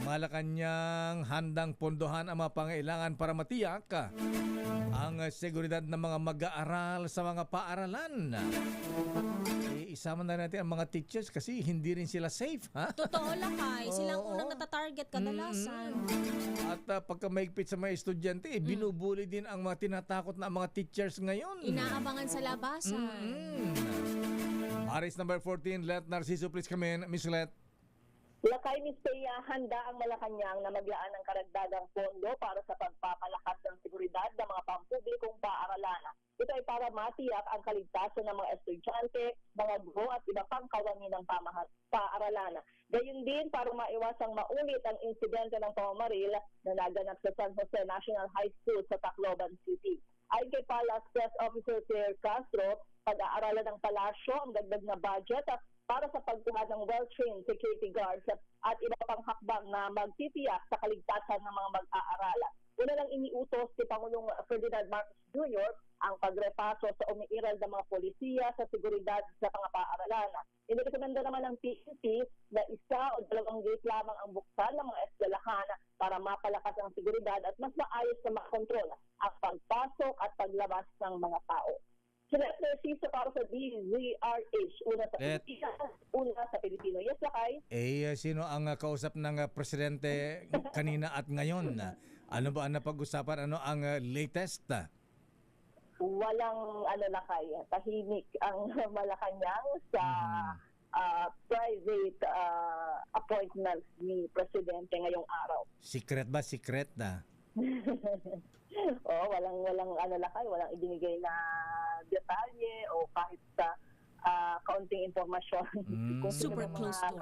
Malacanang handang pondohan ang mga pangailangan para matiyak ang seguridad ng mga mag-aaral sa mga paaralan. Isama na natin ang mga teachers kasi hindi rin sila safe, ha? Totoo lakay. Silang Oo. unang natatarget kadalasan. At pagka mahigpit sa mga estudyante, binubuli din ang mga tinatakot na mga teachers ngayon. Inaabangan sa labasan. Paris number 14, Let Narciso, please come in. Miss Let. Lakay ni Steya, handa ang Malacanang na maglaan ng karagdagang pondo para sa pagpapalakas ng seguridad ng mga pampublikong paaralan. Ito ay para matiyak ang kaligtasan ng mga estudyante, mga guro at iba pang kawani ng paaralan. Gayun din para maiwasang maulit ang insidente ng pamamaril na naganap sa San Jose National High School sa Tacloban City. Ayon kay Palas Press Officer Pierre Castro, pag-aaralan ng palasyo ang dagdag na budget at para sa pagkuha ng well-trained security guards at iba pang hakbang na magtitiyak sa kaligtasan ng mga mag-aaral. Una lang iniutos si Pangulong Ferdinand Marcos Jr. ang pagrepaso sa umiiral ng mga polisiya sa seguridad sa mga paaralan. Inirekomenda naman ng PNP na 1 o 2 gate lamang ang buksan ng mga eskwelahan para mapalakas ang seguridad at mas maayos na makontrol ang pagpasok at paglabas ng mga tao. Sila Narciso para sa DZRH, una sa Pilipino. Yes, Lakay? Sino ang kausap ng presidente kanina at ngayon? Ano ba ang napag-usapan? Ano ang latest? Walang Lakay. Tahimik ang Malacanang sa private appointments ni presidente ngayong araw. Secret ba? Secret na? Walang Lakay, walang ibinigay na detalye o kahit sa kaunting impormasyon kung Super sino close to.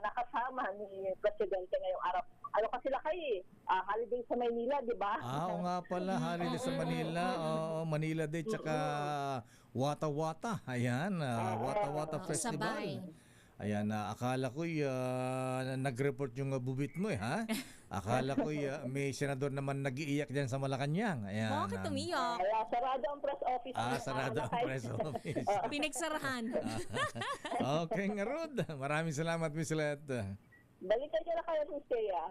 nakasama ni presidente ngayong araw. Ano kasi Lakay, holiday sa Maynila, di ba? Oo nga pala, holiday sa Manila. Manila Day, tsaka Wata Wata. Ayan, Wata Wata Festival. Sabay. Ayan, akala ko nag-report yung bubit mo ha? Akala ko may senador naman nag-iiyak dyan sa Malacanang. Ayan. Bakit umiyak? Sarado ang press office. Sarado ang press office. Pinagsarahan. Okay nga, Rod. Maraming salamat, Miss Let. Balikan niyo na kayo, Miss Kaya.